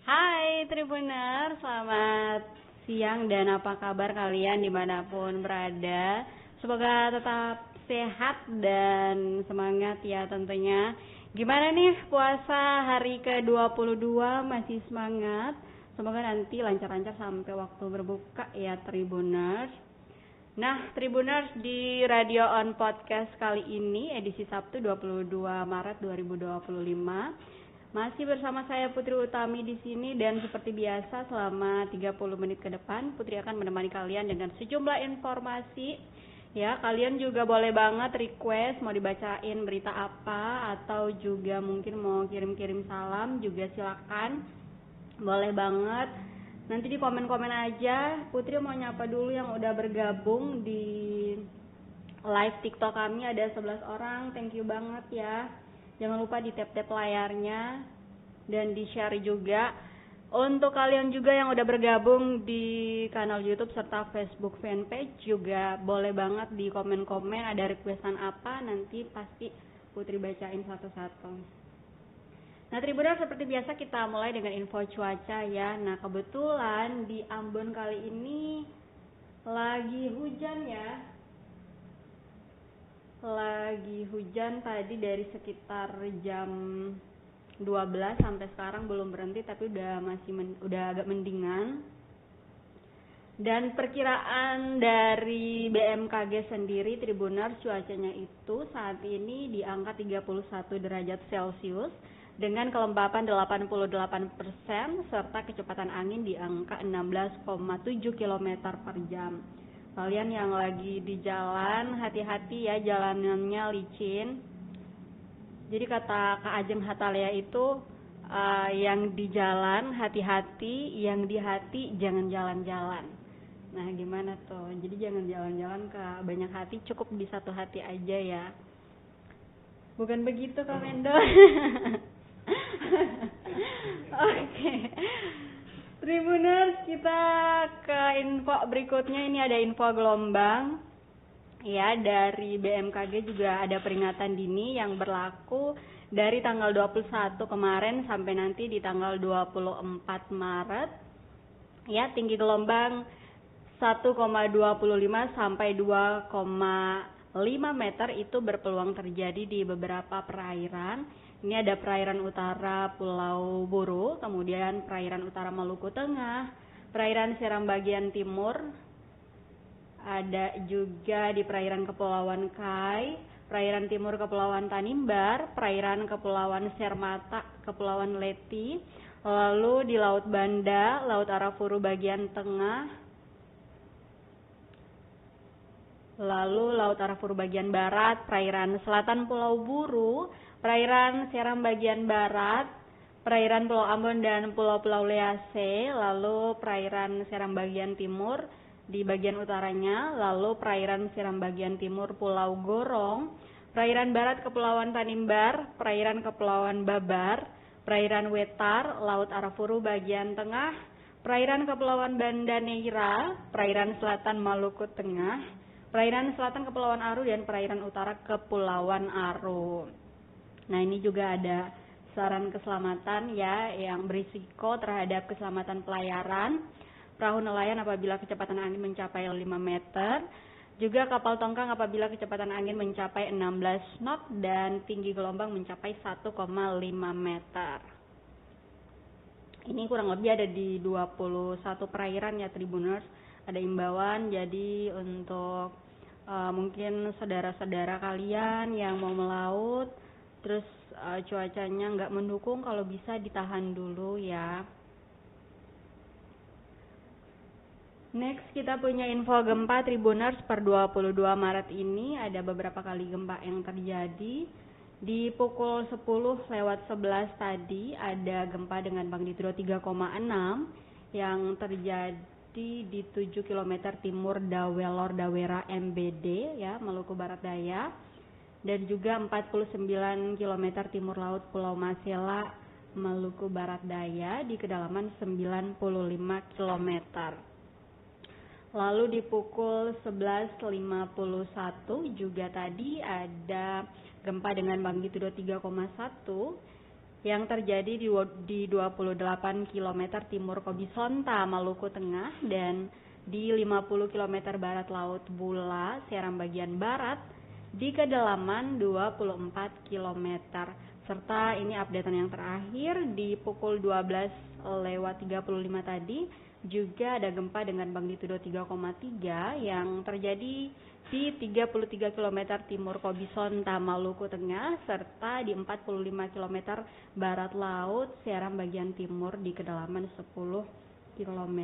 Hai Tribuner, selamat siang dan apa kabar kalian dimanapun berada. Semoga tetap sehat dan semangat ya tentunya. Gimana nih puasa hari ke-22, masih semangat? Semoga nanti lancar-lancar sampai waktu berbuka ya Tribuners. Nah, Tribuners, di Radio On Podcast kali ini edisi Sabtu 22 Maret 2025 masih bersama saya Putri Utami di sini, dan seperti biasa selama 30 menit ke depan Putri akan menemani kalian dengan sejumlah informasi. Ya, kalian juga boleh banget request mau dibacain berita apa atau juga mungkin mau kirim-kirim salam juga silakan. Boleh banget. Nanti di komen-komen aja. Putri mau nyapa dulu yang udah bergabung di live TikTok kami, ada 11 orang. Thank you banget ya. Jangan lupa di tap-tap layarnya dan di-share juga. Untuk kalian juga yang udah bergabung di kanal YouTube serta Facebook fanpage juga boleh banget di komen-komen ada requestan apa, nanti pasti Putri bacain satu-satu. Nah, Tribuners, seperti biasa kita mulai dengan info cuaca ya. Nah, kebetulan di Ambon kali ini lagi hujan ya. Lagi hujan tadi dari sekitar jam 12 sampai sekarang belum berhenti, tapi udah agak mendingan. Dan perkiraan dari BMKG sendiri Tribuners, cuacanya itu saat ini di angka 31 derajat Celcius dengan kelembapan 88% serta kecepatan angin di angka 16,7 km per jam. Kalian yang lagi di jalan, hati-hati ya, jalanannya licin. Jadi kata Kak Ajeng Hatalea itu, yang di jalan hati-hati, yang di hati jangan jalan-jalan. Nah, gimana tuh? Jadi jangan jalan-jalan ke banyak hati, cukup di satu hati aja ya. Bukan begitu Kak Mendo? Oke. Tribuners, kita ke info berikutnya. Ini ada info gelombang ya, dari BMKG juga ada peringatan dini yang berlaku dari tanggal 21 kemarin sampai nanti di tanggal 24 Maret ya. Tinggi gelombang 1,25 sampai 2,5 meter itu berpeluang terjadi di beberapa perairan. Ini ada perairan utara Pulau Buru, kemudian perairan utara Maluku Tengah, perairan Seram bagian timur, ada juga di perairan Kepulauan Kai, perairan timur Kepulauan Tanimbar, perairan Kepulauan Sermata, Kepulauan Leti, lalu di Laut Banda, Laut Arafuru bagian tengah, lalu Laut Arafuru bagian barat, perairan selatan Pulau Buru, perairan Seram bagian barat, perairan Pulau Ambon dan Pulau-Pulau Lease, lalu perairan Seram bagian timur di bagian utaranya, lalu perairan Seram bagian timur Pulau Gorong, perairan barat Kepulauan Tanimbar, perairan Kepulauan Babar, perairan Wetar, Laut Arafuru bagian tengah, perairan Kepulauan Banda Neira, perairan selatan Maluku Tengah, perairan selatan Kepulauan Aru, dan perairan utara Kepulauan Aru. Nah, ini juga ada saran keselamatan ya, yang berisiko terhadap keselamatan pelayaran. Perahu nelayan apabila kecepatan angin mencapai 5 meter, juga kapal tongkang apabila kecepatan angin mencapai 16 knot dan tinggi gelombang mencapai 1,5 meter. Ini kurang lebih ada di 21 perairan ya Tribuners. Ada imbauan, jadi untuk mungkin saudara-saudara kalian yang mau melaut terus cuacanya nggak mendukung, kalau bisa ditahan dulu ya. Next, kita punya info gempa Tribuners per 22 Maret ini. Ada beberapa kali gempa yang terjadi. Di pukul 10:11 tadi ada gempa dengan magnitudo 3,6 yang terjadi di 7 km timur Dawelor Dawera MBD ya, Maluku Barat Daya, dan juga 49 km timur laut Pulau Masela, Maluku Barat Daya di kedalaman 95 km. Lalu di pukul 11:51 juga tadi ada gempa dengan magnitudo 3,1 yang terjadi di 28 km timur Kobisonta, Maluku Tengah, dan di 50 km barat Laut Bula, Seram bagian barat, di kedalaman 24 km. Serta ini updatean yang terakhir di pukul 12:35 tadi, juga ada gempa dengan magnitudo 3,3 yang terjadi di 33 km timur Kobisonta, Maluku Tengah, serta di 45 km barat laut Seram bagian timur di kedalaman 10 km.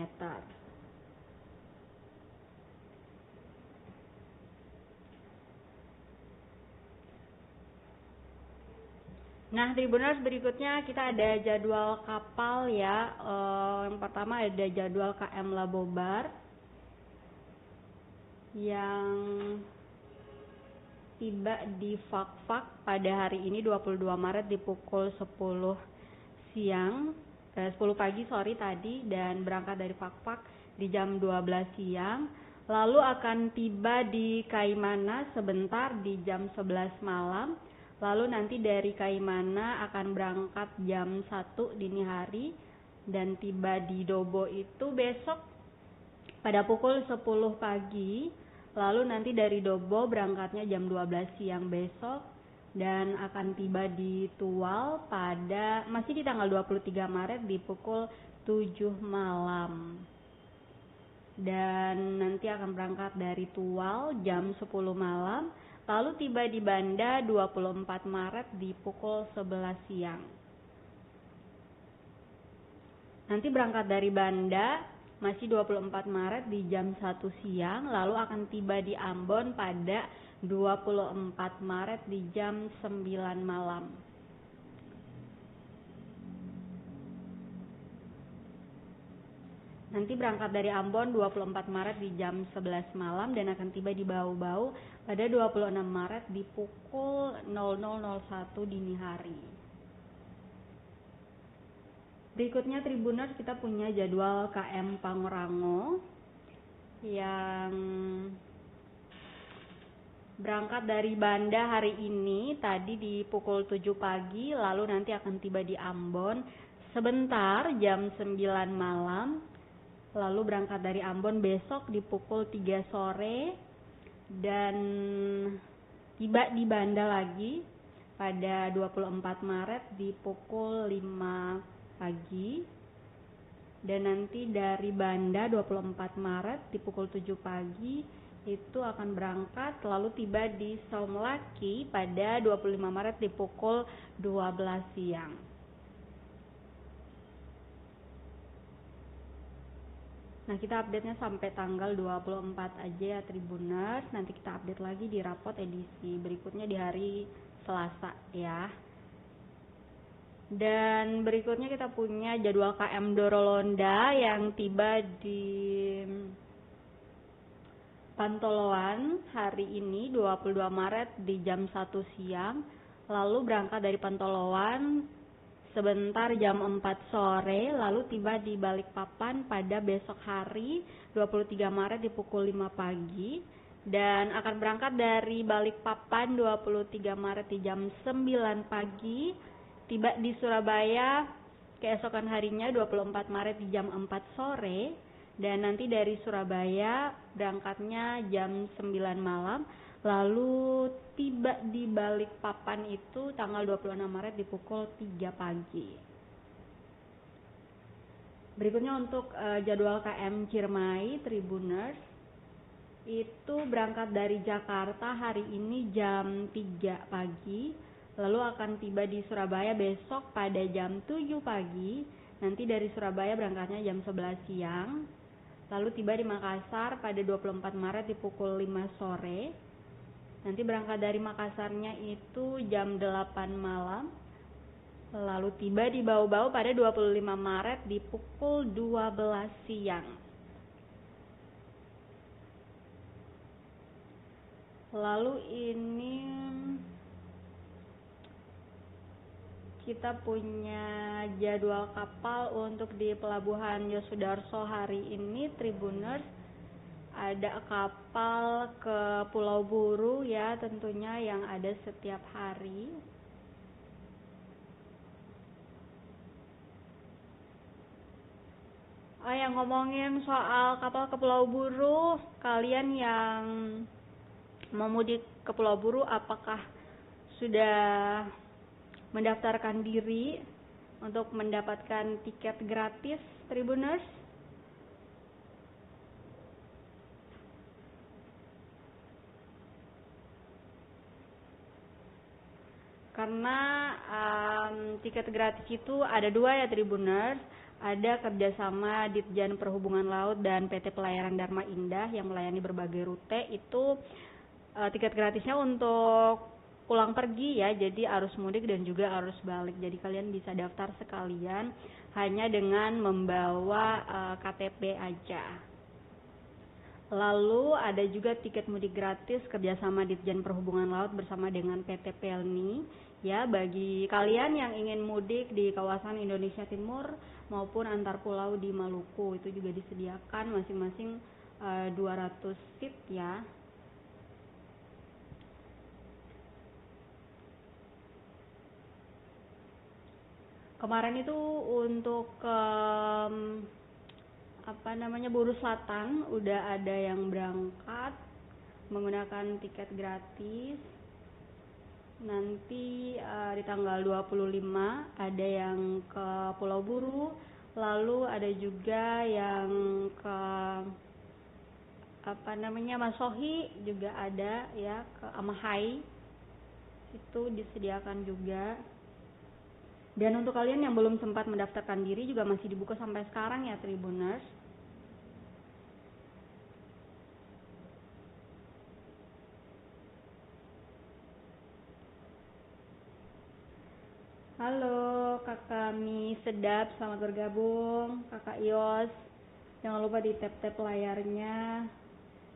Nah, Tribuners, berikutnya kita ada jadwal kapal ya. Yang pertama ada jadwal KM Labobar yang tiba di Fakfak pada hari ini 22 Maret di pukul 10 pagi tadi, dan berangkat dari Fakfak di jam 12 siang. Lalu akan tiba di Kaimana sebentar di jam 11 malam. Lalu nanti dari Kaimana akan berangkat jam 1 dini hari dan tiba di Dobo itu besok pada pukul 10 pagi. Lalu nanti dari Dobo berangkatnya jam 12 siang besok dan akan tiba di Tual pada masih di tanggal 23 Maret di pukul 7 malam. Dan nanti akan berangkat dari Tual jam 10 malam. Lalu tiba di Banda 24 Maret di pukul 11 siang. Nanti berangkat dari Banda masih 24 Maret di jam 1 siang. Lalu akan tiba di Ambon pada 24 Maret di jam 9 malam. Nanti berangkat dari Ambon 24 Maret di jam 11 malam dan akan tiba di Bau-Bau pada 26 Maret di pukul 00.01 dini hari. Berikutnya Tribuners, kita punya jadwal KM Pangrango yang berangkat dari Banda hari ini tadi di pukul 7 pagi, lalu nanti akan tiba di Ambon sebentar jam 9 malam. Lalu berangkat dari Ambon besok di pukul 3 sore dan tiba di Banda lagi pada 24 Maret di pukul 5 pagi. Dan nanti dari Banda 24 Maret di pukul 7 pagi itu akan berangkat lalu tiba di Saumlaki pada 25 Maret di pukul 12 siang. Nah, kita update-nya sampai tanggal 24 aja ya Tribuners. Nanti kita update lagi di rapot edisi berikutnya di hari Selasa ya. Dan berikutnya kita punya jadwal KM Dorolonda yang tiba di Pantoloan hari ini 22 Maret di jam 1 siang. Lalu berangkat dari Pantoloan sebentar jam 4 sore, lalu tiba di Balikpapan pada besok hari 23 Maret di pukul 5 pagi dan akan berangkat dari Balikpapan 23 Maret di jam 9 pagi, tiba di Surabaya keesokan harinya 24 Maret di jam 4 sore dan nanti dari Surabaya berangkatnya jam 9 malam. Lalu tiba di Balikpapan itu tanggal 26 Maret di pukul 3 pagi. Berikutnya untuk jadwal KM Ciremai Tribuners, itu berangkat dari Jakarta hari ini jam 3 pagi, lalu akan tiba di Surabaya besok pada jam 7 pagi. Nanti dari Surabaya berangkatnya jam 11 siang, lalu tiba di Makassar pada 24 Maret di pukul 5 sore. Nanti berangkat dari Makassarnya itu jam 8 malam. Lalu tiba di Bau-Bau pada 25 Maret di pukul 12 siang. Lalu ini kita punya jadwal kapal untuk di Pelabuhan Yosudarso hari ini Tribuners. Ada kapal ke Pulau Buru ya tentunya yang ada setiap hari. Oh ya, ngomongin soal kapal ke Pulau Buru, kalian yang mau mudik ke Pulau Buru apakah sudah mendaftarkan diri untuk mendapatkan tiket gratis, Tribuners? Karena tiket gratis itu ada dua ya, Tribuners. Ada kerjasama Ditjen Perhubungan Laut dan PT Pelayaran Dharma Indah yang melayani berbagai rute. Itu tiket gratisnya untuk pulang pergi ya, jadi arus mudik dan juga arus balik. Jadi kalian bisa daftar sekalian hanya dengan membawa KTP aja. Lalu ada juga tiket mudik gratis kerjasama Ditjen Perhubungan Laut bersama dengan PT Pelni ya, bagi kalian yang ingin mudik di kawasan Indonesia Timur maupun antar pulau di Maluku. Itu juga disediakan masing-masing 200 seat ya. Kemarin itu untuk Buru Selatan udah ada yang berangkat menggunakan tiket gratis. Nanti di tanggal 25 ada yang ke Pulau Buru, lalu ada juga yang ke Masohi juga ada ya, ke Amahai. Itu disediakan juga. Dan untuk kalian yang belum sempat mendaftarkan diri juga masih dibuka sampai sekarang ya, Tribuners. Halo Kakak Mi Sedap, selamat bergabung. Kakak Ios, jangan lupa di tap-tap layarnya.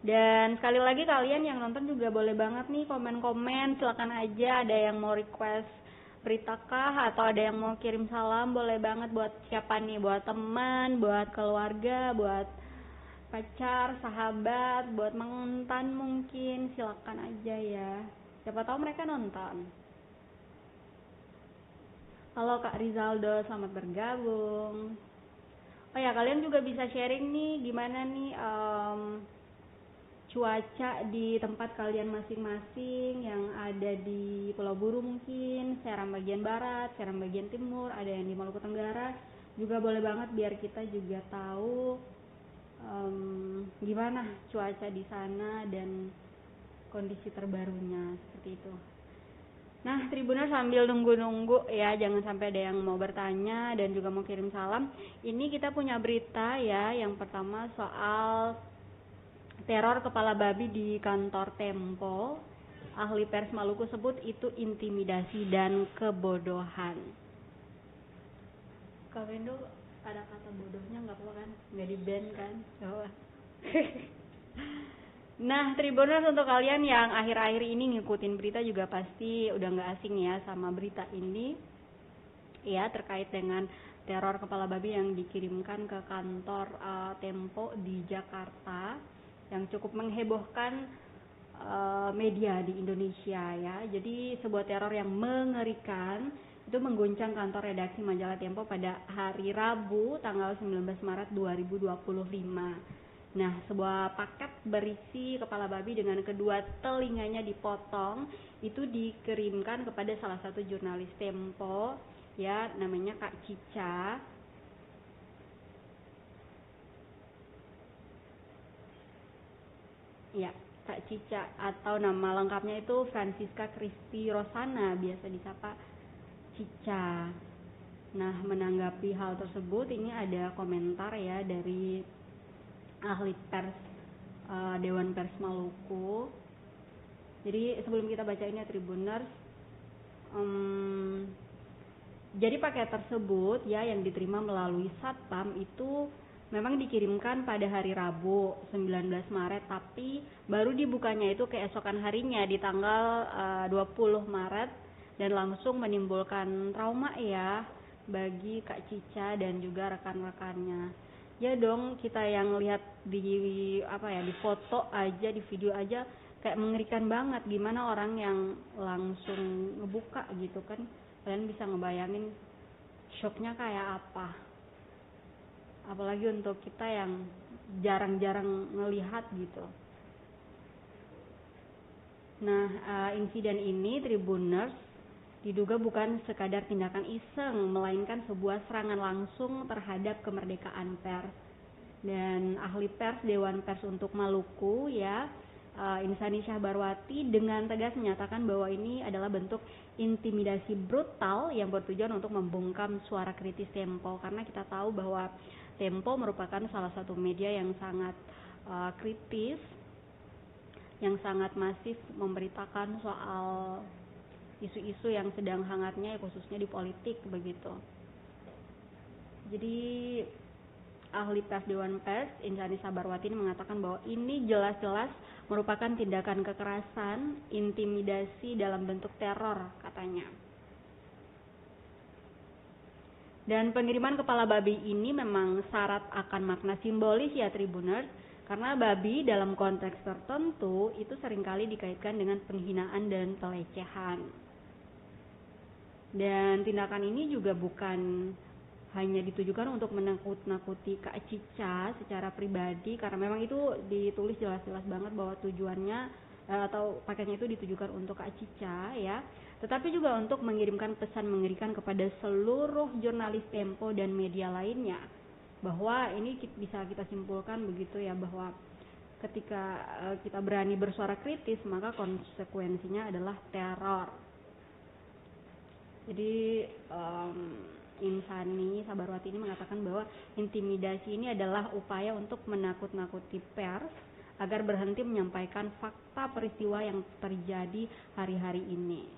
Dan sekali lagi kalian yang nonton juga boleh banget nih komen-komen, silakan aja. Ada yang mau request berita kah atau ada yang mau kirim salam, boleh banget. Buat siapa nih? Buat teman, buat keluarga, buat pacar, sahabat, buat mantan mungkin, silakan aja ya. Siapa tahu mereka nonton. Halo Kak Rizaldo, selamat bergabung. Oh ya, kalian juga bisa sharing nih gimana nih cuaca di tempat kalian masing-masing yang ada di Pulau Buru, mungkin Seram bagian barat, Seram bagian timur, ada yang di Maluku Tenggara. Juga boleh banget biar kita juga tahu gimana cuaca di sana dan kondisi terbarunya, seperti itu. Nah, Tribuners sambil nunggu-nunggu ya, jangan sampai ada yang mau bertanya dan juga mau kirim salam. Ini kita punya berita ya, yang pertama soal teror kepala babi di kantor Tempo. Ahli pers Maluku sebut itu intimidasi dan kebodohan. Kak Wendo, ada kata bodohnya nggak apa kan? Nggak di-ban kan? Coba. Nah, Tribuners, untuk kalian yang akhir-akhir ini ngikutin berita juga pasti udah nggak asing ya sama berita ini ya, terkait dengan teror kepala babi yang dikirimkan ke kantor Tempo di Jakarta yang cukup menghebohkan media di Indonesia ya. Jadi sebuah teror yang mengerikan itu mengguncang kantor redaksi majalah Tempo pada hari Rabu tanggal 19 Maret 2025. Nah, sebuah paket berisi kepala babi dengan kedua telinganya dipotong itu dikirimkan kepada salah satu jurnalis Tempo ya, namanya Kak Cica. Ya, Kak Cica atau nama lengkapnya itu Francisca Christy Rosana, biasa disapa Cica. Nah, menanggapi hal tersebut ini ada komentar ya dari ahli pers Dewan Pers Maluku. Jadi sebelum kita baca ini ya, Tribuners, jadi paket tersebut ya yang diterima melalui Satpam itu memang dikirimkan pada hari Rabu 19 Maret, tapi baru dibukanya itu keesokan harinya di tanggal 20 Maret dan langsung menimbulkan trauma ya bagi Kak Cica dan juga rekan-rekannya. Ya dong, kita yang lihat di di foto aja, di video aja kayak mengerikan banget. Gimana orang yang langsung ngebuka gitu kan, kalian bisa ngebayangin shocknya kayak apa. apalagi untuk kita yang jarang-jarang ngelihat gitu. Nah, insiden ini Tribuners diduga bukan sekadar tindakan iseng, melainkan sebuah serangan langsung terhadap kemerdekaan pers. Dan ahli pers Dewan Pers untuk Maluku ya, Insani Syahbarwati dengan tegas menyatakan bahwa ini adalah bentuk intimidasi brutal yang bertujuan untuk membungkam suara kritis Tempo, karena kita tahu bahwa Tempo merupakan salah satu media yang sangat kritis, yang sangat masif memberitakan soal isu-isu yang sedang hangatnya, khususnya di politik begitu. Jadi ahli pers Dewan Pers Insani Syahbarwati ini mengatakan bahwa ini jelas-jelas merupakan tindakan kekerasan, intimidasi dalam bentuk teror katanya. Dan pengiriman kepala babi ini memang syarat akan makna simbolis ya Tribuners, karena babi dalam konteks tertentu itu seringkali dikaitkan dengan penghinaan dan pelecehan. Dan tindakan ini juga bukan hanya ditujukan untuk menakut-nakuti Kak Cica secara pribadi, karena memang itu ditulis jelas-jelas banget bahwa tujuannya atau paketnya itu ditujukan untuk Kak Cica ya, tetapi juga untuk mengirimkan pesan mengerikan kepada seluruh jurnalis Tempo dan media lainnya, bahwa ini bisa kita simpulkan begitu ya, bahwa ketika kita berani bersuara kritis maka konsekuensinya adalah teror. Jadi Insani Syahbarwati ini mengatakan bahwa intimidasi ini adalah upaya untuk menakut-nakuti pers agar berhenti menyampaikan fakta peristiwa yang terjadi hari-hari ini.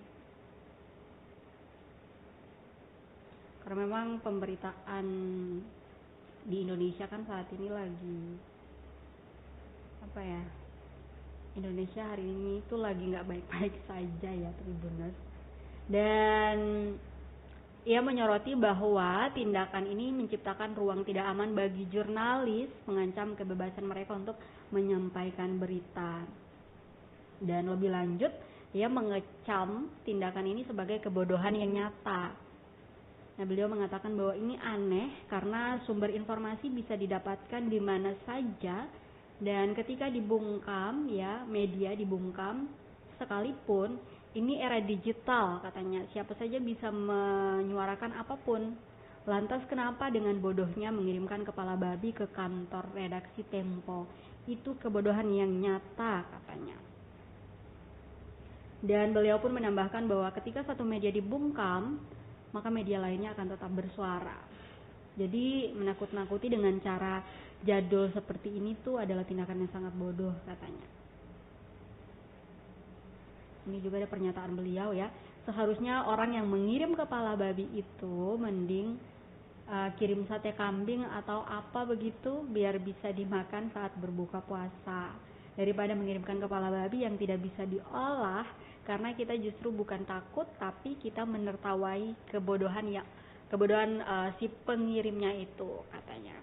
Karena memang pemberitaan di Indonesia kan saat ini lagi Indonesia hari ini itu lagi nggak baik-baik saja ya Tribuners. Dan ia menyoroti bahwa tindakan ini menciptakan ruang tidak aman bagi jurnalis, mengancam kebebasan mereka untuk menyampaikan berita. Dan lebih lanjut, ia mengecam tindakan ini sebagai kebodohan yang nyata. Nah, beliau mengatakan bahwa ini aneh karena sumber informasi bisa didapatkan di mana saja, dan ketika dibungkam ya, media dibungkam sekalipun, ini era digital katanya, siapa saja bisa menyuarakan apapun. Lantas kenapa dengan bodohnya mengirimkan kepala babi ke kantor redaksi Tempo? Itu kebodohan yang nyata katanya. Dan beliau pun menambahkan bahwa ketika satu media dibungkam, maka media lainnya akan tetap bersuara. Jadi menakut-nakuti dengan cara jadul seperti ini tuh adalah tindakan yang sangat bodoh katanya. Ini juga ada pernyataan beliau ya, seharusnya orang yang mengirim kepala babi itu mending kirim sate kambing atau apa begitu biar bisa dimakan saat berbuka puasa, daripada mengirimkan kepala babi yang tidak bisa diolah, karena kita justru bukan takut tapi kita menertawai kebodohan si pengirimnya itu katanya.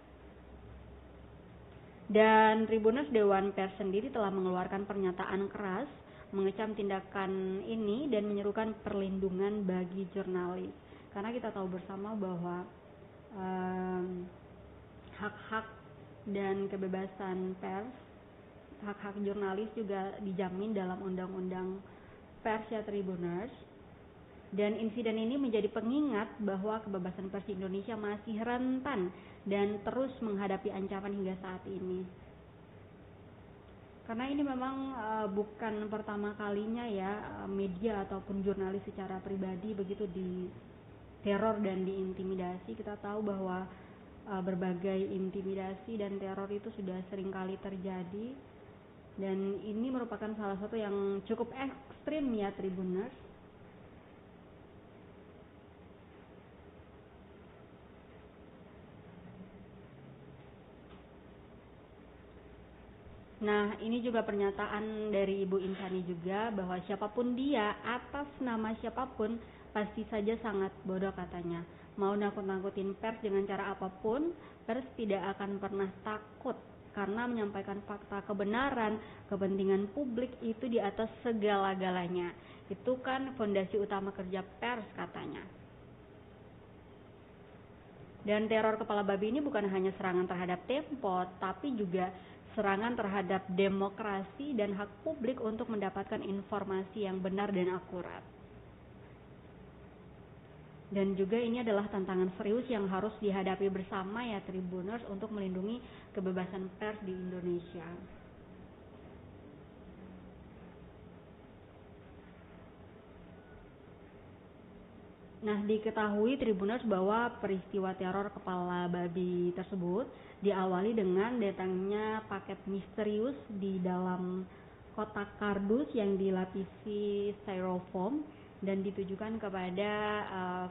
Dan Tribuners Dewan Pers sendiri telah mengeluarkan pernyataan keras mengecam tindakan ini dan menyerukan perlindungan bagi jurnalis, karena kita tahu bersama bahwa hak-hak dan kebebasan pers, hak-hak jurnalis juga dijamin dalam undang-undang pers ya Tribuners. Dan insiden ini menjadi pengingat bahwa kebebasan pers di Indonesia masih rentan dan terus menghadapi ancaman hingga saat ini. Karena ini memang bukan pertama kalinya ya media ataupun jurnalis secara pribadi begitu diteror dan diintimidasi. Kita tahu bahwa berbagai intimidasi dan teror itu sudah sering kali terjadi, dan ini merupakan salah satu yang cukup ekstrim ya Tribuners. Nah, ini juga pernyataan dari Ibu Insani juga, bahwa siapapun dia, atas nama siapapun, pasti saja sangat bodoh katanya. Mau nakut-nakutin pers dengan cara apapun, pers tidak akan pernah takut, karena menyampaikan fakta kebenaran, kepentingan publik itu di atas segala-galanya. Itu kan fondasi utama kerja pers katanya. Dan teror kepala babi ini bukan hanya serangan terhadap Tempo, tapi juga serangan terhadap demokrasi dan hak publik untuk mendapatkan informasi yang benar dan akurat. Dan juga ini adalah tantangan serius yang harus dihadapi bersama ya Tribuners untuk melindungi kebebasan pers di Indonesia. Nah, diketahui Tribuners bahwa peristiwa teror kepala babi tersebut diawali dengan datangnya paket misterius di dalam kotak kardus yang dilapisi styrofoam dan ditujukan kepada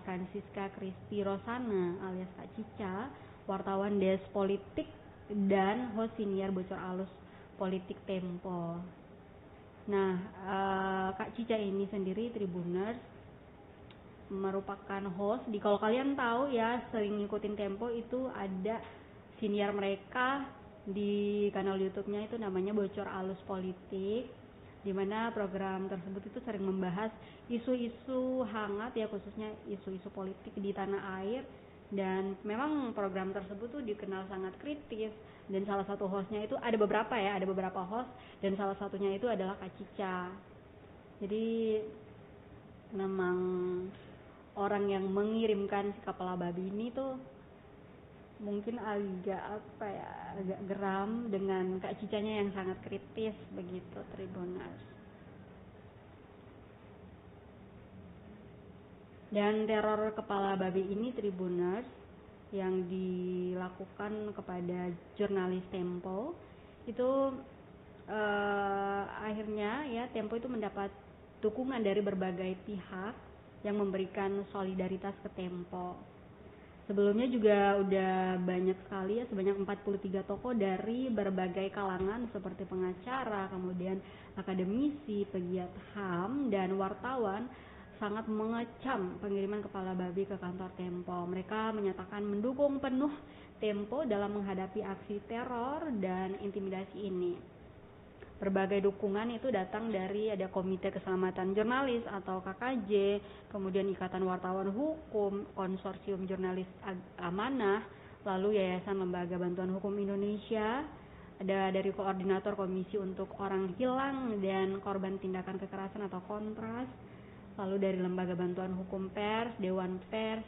Francisca Christy Rosana alias Kak Cica, wartawan Des Politik dan host senior Bocor Alus Politik Tempo. Nah, Kak Cica ini sendiri Tribuners merupakan host di, kalau kalian tahu ya sering ngikutin Tempo itu ada senior mereka di kanal YouTube-nya itu namanya Bocor Alus Politik, di mana program tersebut itu sering membahas isu-isu hangat ya, khususnya isu-isu politik di tanah air, dan memang program tersebut tuh dikenal sangat kritis. Dan salah satu hostnya itu ada beberapa host, dan salah satunya itu adalah Kak Cica. Jadi memang orang yang mengirimkan si kepala babi ini tuh mungkin agak geram dengan Kak Cicanya yang sangat kritis begitu Tribuners. Dan teror kepala babi ini Tribuners yang dilakukan kepada jurnalis Tempo itu akhirnya ya Tempo itu mendapat dukungan dari berbagai pihak yang memberikan solidaritas ke Tempo. Sebelumnya juga udah banyak sekali ya, sebanyak 43 tokoh dari berbagai kalangan seperti pengacara, kemudian akademisi, pegiat HAM, dan wartawan sangat mengecam pengiriman kepala babi ke kantor Tempo. Mereka menyatakan mendukung penuh Tempo dalam menghadapi aksi teror dan intimidasi ini. Berbagai dukungan itu datang dari ada Komite Keselamatan Jurnalis atau KKJ, kemudian Ikatan Wartawan Hukum, Konsorsium Jurnalis Amanah, lalu Yayasan Lembaga Bantuan Hukum Indonesia, ada dari Koordinator Komisi untuk Orang Hilang dan Korban Tindakan Kekerasan atau Kontras, lalu dari Lembaga Bantuan Hukum Pers, Dewan Pers,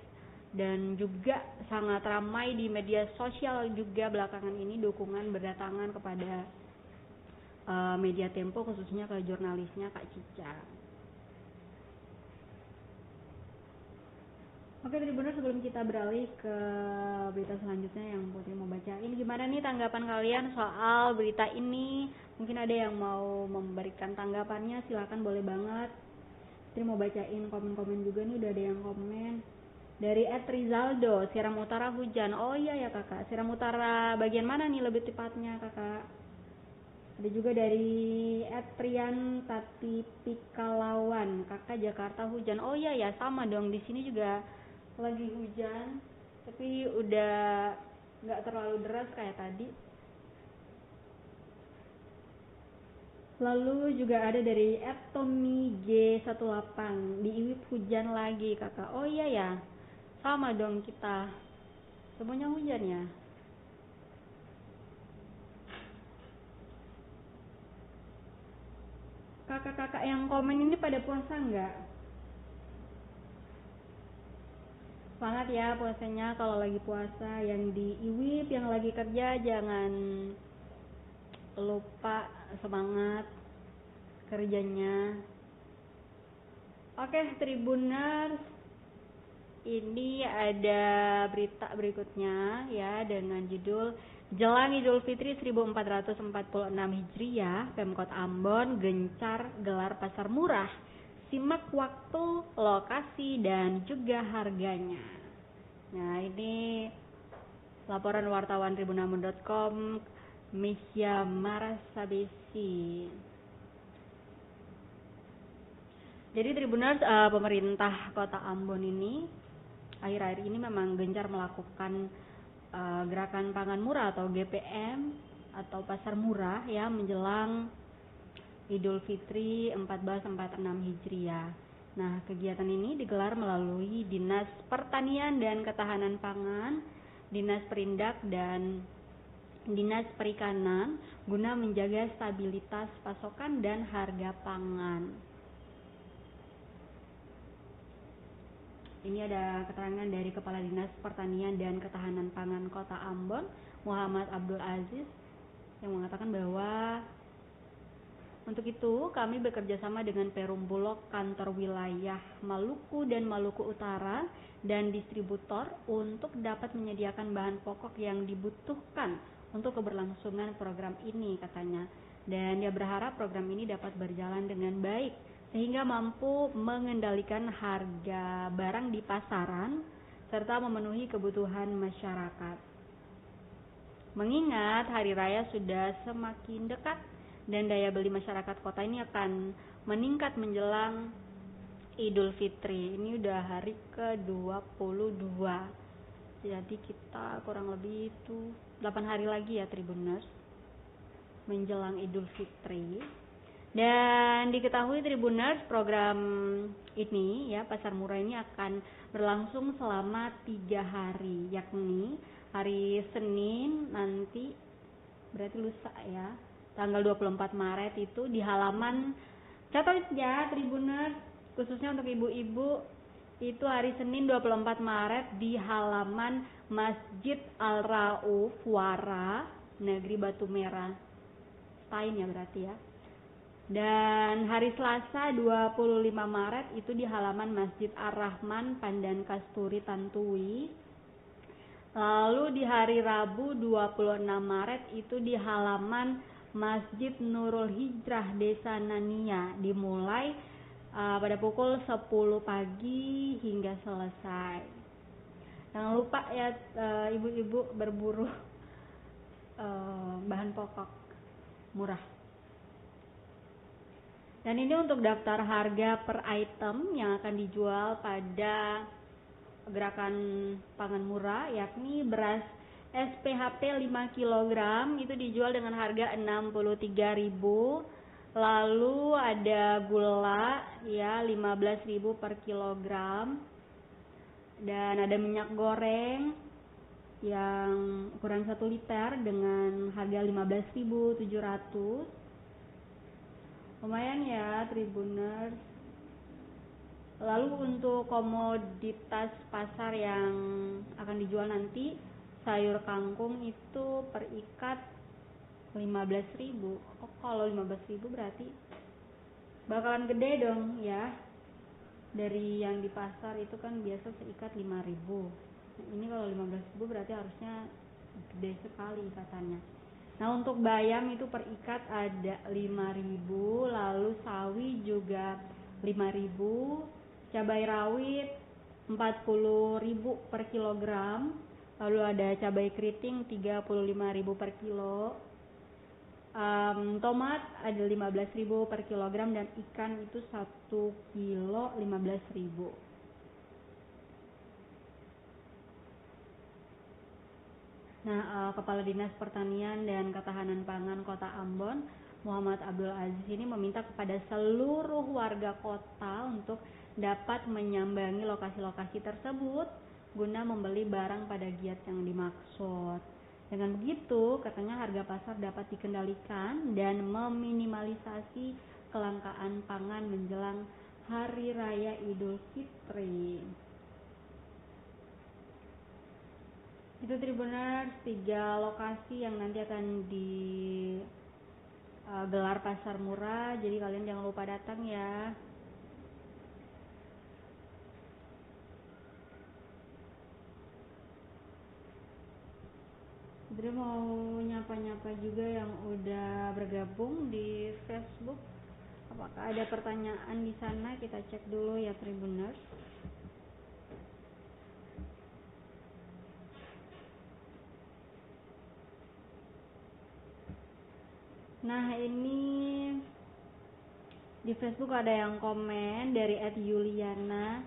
dan juga sangat ramai di media sosial juga belakangan ini dukungan berdatangan kepada media Tempo, khususnya ke jurnalisnya Kak Cica. Oke Tribuners, sebelum kita beralih ke berita selanjutnya yang Putri mau bacain, gimana nih tanggapan kalian soal berita ini? Mungkin ada yang mau memberikan tanggapannya, silakan, boleh banget. Putri mau bacain komen-komen juga nih, udah ada yang komen. Dari @Rizaldo, Siram Utara hujan. Oh iya ya kakak, Siram Utara bagian mana nih lebih tepatnya kakak? Ada juga dari @Trian Tati Pikalawan, kakak Jakarta hujan. Oh iya ya, sama dong, di sini juga lagi hujan, tapi udah nggak terlalu deras kayak tadi. Lalu juga ada dari @Tommy G18, di Iwip hujan lagi kakak. Oh iya ya, sama dong kita, semuanya hujan ya. Kakak-kakak yang komen ini pada puasa nggak? Semangat ya puasanya kalau lagi puasa. Yang di Iwip yang lagi kerja jangan lupa semangat kerjanya. Oke Tribuners, ini ada berita berikutnya ya dengan judul Jelang Idul Fitri 1446 Hijriah, Pemkot Ambon gencar gelar pasar murah. Simak waktu, lokasi, dan juga harganya. Nah, ini laporan wartawan tribunambon.com, Mesya Marasabesi. Jadi Tribuners, pemerintah Kota Ambon ini akhir-akhir ini memang gencar melakukan gerakan pangan murah atau GPM atau pasar murah ya menjelang Idul Fitri 1446 Hijriah. Nah, kegiatan ini digelar melalui Dinas Pertanian dan Ketahanan Pangan, Dinas Perindak, dan Dinas Perikanan guna menjaga stabilitas pasokan dan harga pangan. Ini ada keterangan dari Kepala Dinas Pertanian dan Ketahanan Pangan Kota Ambon, Muhammad Abdul Aziz, yang mengatakan bahwa untuk itu kami bekerja sama dengan Perum Bulog, kantor wilayah Maluku dan Maluku Utara, dan distributor untuk dapat menyediakan bahan pokok yang dibutuhkan untuk keberlangsungan program ini, katanya. Dan dia berharap program ini dapat berjalan dengan baik sehingga mampu mengendalikan harga barang di pasaran serta memenuhi kebutuhan masyarakat. Mengingat hari raya sudah semakin dekat dan daya beli masyarakat kota ini akan meningkat menjelang Idul Fitri. Ini udah hari ke-22. Jadi kita kurang lebih itu 8 hari lagi ya Tribuners menjelang Idul Fitri. Dan diketahui Tribuners, program ini ya, Pasar Murah ini akan berlangsung selama 3 hari, yakni hari Senin nanti, berarti lusa ya, tanggal 24 Maret itu di halaman, catat ya Tribuners, khususnya untuk ibu-ibu, itu hari Senin 24 Maret di halaman Masjid Al-Rauf Wara, Negeri Batu Merah, Stein ya berarti ya. Dan hari Selasa 25 Maret itu di halaman Masjid Ar-Rahman Pandan Kasturi Tantui. Lalu di hari Rabu 26 Maret itu di halaman Masjid Nurul Hijrah Desa Nania, dimulai pada pukul 10 pagi hingga selesai. Jangan lupa ya ibu-ibu berburu bahan pokok murah. Dan ini untuk daftar harga per item yang akan dijual pada gerakan pangan murah, yakni beras SPHP 5 kg itu dijual dengan harga 63.000. Lalu ada gula ya 15.000 per kilogram. Dan ada minyak goreng yang ukuran 1 liter dengan harga 15.700. Lumayan ya Tribuners. Lalu untuk komoditas pasar yang akan dijual nanti, sayur kangkung itu per ikat 15.000. Oh, kalau 15.000 berarti bakalan gede dong ya. Dari yang di pasar itu kan biasa seikat 5.000. Nah, ini kalau 15.000 berarti harusnya gede sekali ikatannya. Nah, untuk bayam itu per ikat ada 5.000, lalu sawi juga 5.000, cabai rawit 40.000 per kilogram, lalu ada cabai keriting 35.000 per kilo, tomat ada 15.000 per kilogram, dan ikan itu 1 kilo 15.000. Nah, Kepala Dinas Pertanian dan Ketahanan Pangan Kota Ambon, Muhammad Abdul Aziz ini meminta kepada seluruh warga kota untuk dapat menyambangi lokasi-lokasi tersebut guna membeli barang pada giat yang dimaksud. Dengan begitu, katanya harga pasar dapat dikendalikan dan meminimalisasi kelangkaan pangan menjelang Hari Raya Idul Fitri. Itu Tribuners 3 lokasi yang nanti akan digelar pasar murah, jadi kalian jangan lupa datang ya. Jadi mau nyapa-nyapa juga yang udah bergabung di Facebook. Apakah ada pertanyaan di sana? Kita cek dulu ya Tribuners. Nah, ini di Facebook ada yang komen dari @Yuliana.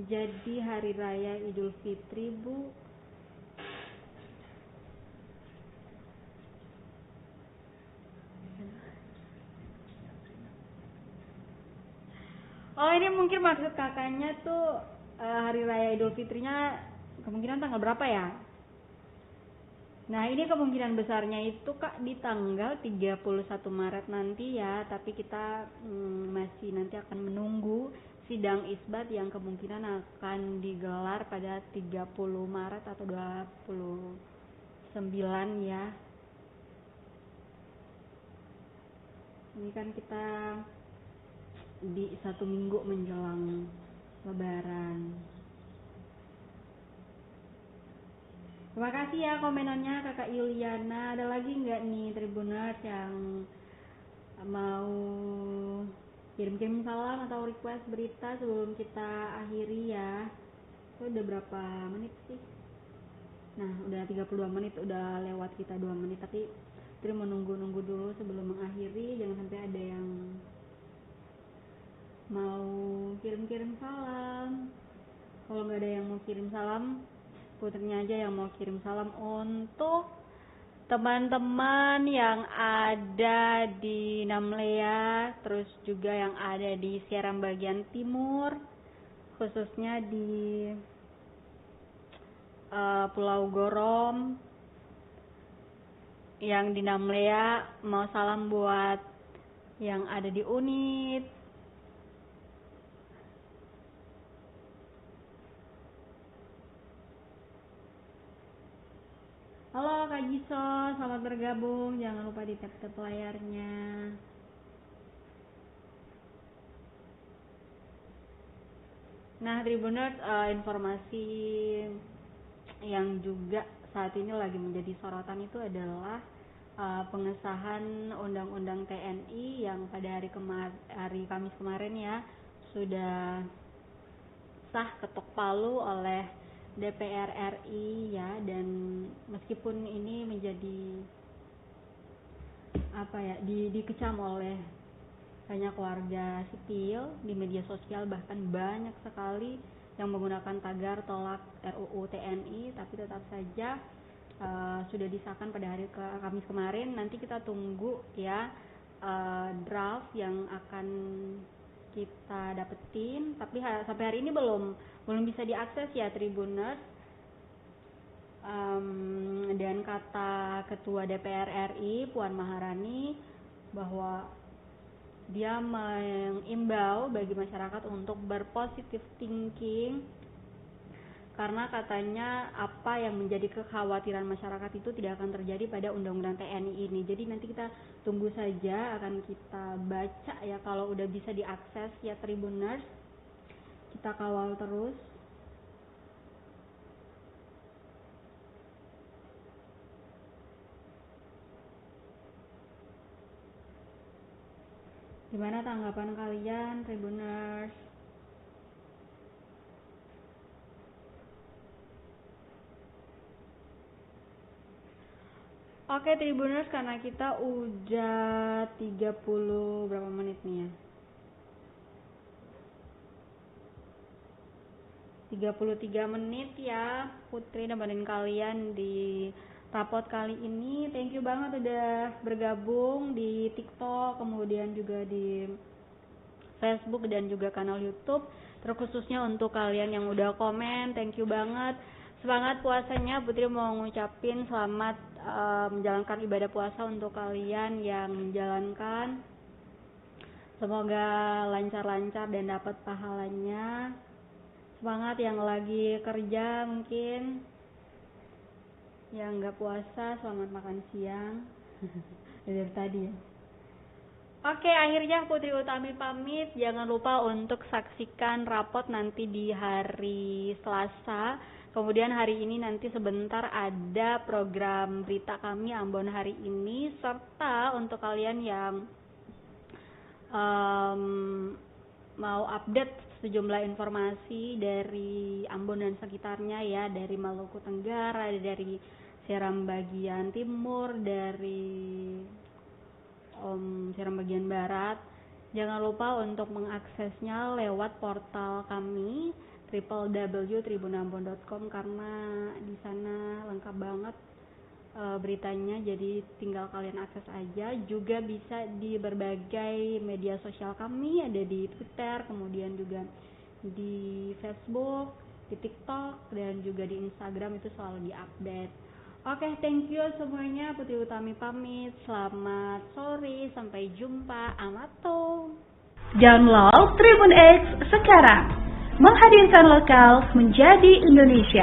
Jadi hari raya Idul Fitri, Bu. Oh, ini mungkin maksud kakaknya tuh hari raya Idul Fitrinya kemungkinan tanggal berapa ya? Nah, ini kemungkinan besarnya itu Kak di tanggal 31 Maret nanti ya, tapi kita masih nanti akan menunggu sidang isbat yang kemungkinan akan digelar pada 30 Maret atau 29 ya. Ini kan kita di 1 minggu menjelang Lebaran. Terima kasih ya komenannya Kakak Yuliana. Ada lagi nggak nih Tribuners yang mau kirim-kirim salam atau request berita sebelum kita akhiri ya? Itu udah berapa menit sih? Nah, udah 32 menit, udah lewat kita 2 menit, tapi Tri mau nunggu dulu sebelum mengakhiri. Jangan sampai ada yang mau kirim-kirim salam. Kalau nggak ada yang mau kirim salam, Putrinya aja yang mau kirim salam untuk teman-teman yang ada di Namlea, terus juga yang ada di Seram bagian timur, khususnya di Pulau Gorom. Yang di Namlea mau salam buat yang ada di Unit. Halo Kak Jiso, selamat bergabung. Jangan lupa di tap-tap layarnya. Nah, Tribuners, informasi yang juga saat ini lagi menjadi sorotan itu adalah pengesahan Undang-Undang TNI yang pada hari Kamis kemarin ya sudah sah ketok palu oleh DPR RI ya, dan meskipun ini menjadi dikecam oleh banyak warga sipil di media sosial, bahkan banyak sekali yang menggunakan tagar tolak RUU TNI, tapi tetap saja sudah disahkan pada hari Kamis kemarin. Nanti kita tunggu ya draft yang akan kita dapetin, tapi sampai hari ini belum bisa diakses ya Tribuners. Dan kata Ketua DPR RI Puan Maharani bahwa dia mengimbau bagi masyarakat untuk berpositif thinking, karena katanya apa yang menjadi kekhawatiran masyarakat itu tidak akan terjadi pada Undang-Undang TNI ini. Jadi nanti kita tunggu saja, akan kita baca ya kalau udah bisa diakses ya Tribuners. Kita kawal terus. Gimana tanggapan kalian Tribuners? Oke Tribuners, karena kita udah 30 berapa menit nih ya, 33 menit ya Putri nemenin kalian di rapot kali ini. Thank you banget udah bergabung di TikTok, kemudian juga di Facebook dan juga kanal YouTube. Terkhususnya untuk kalian yang udah komen, thank you banget. Semangat puasanya, Putri mau ngucapin selamat menjalankan ibadah puasa untuk kalian yang menjalankan. Semoga lancar-lancar dan dapat pahalanya. Semangat yang lagi kerja, mungkin yang nggak puasa selamat makan siang. Dari tadi ya. Oke, akhirnya Putri Utami pamit. Jangan lupa untuk saksikan rapot nanti di hari Selasa. Kemudian hari ini nanti sebentar ada program berita kami Ambon hari ini, serta untuk kalian yang mau update sejumlah informasi dari Ambon dan sekitarnya ya, dari Maluku Tenggara, dari Seram bagian timur, dari Seram bagian barat. Jangan lupa untuk mengaksesnya lewat portal kami www.tribunambon.com, karena di sana lengkap banget beritanya, jadi tinggal kalian akses aja. Juga bisa di berbagai media sosial kami, ada di Twitter, kemudian juga di Facebook, di TikTok, dan juga di Instagram, itu selalu diupdate. Oke, thank you semuanya. Putri Utami pamit. Selamat sore, sampai jumpa. Amato. Download Tribun X sekarang. Menghadirkan lokal menjadi Indonesia.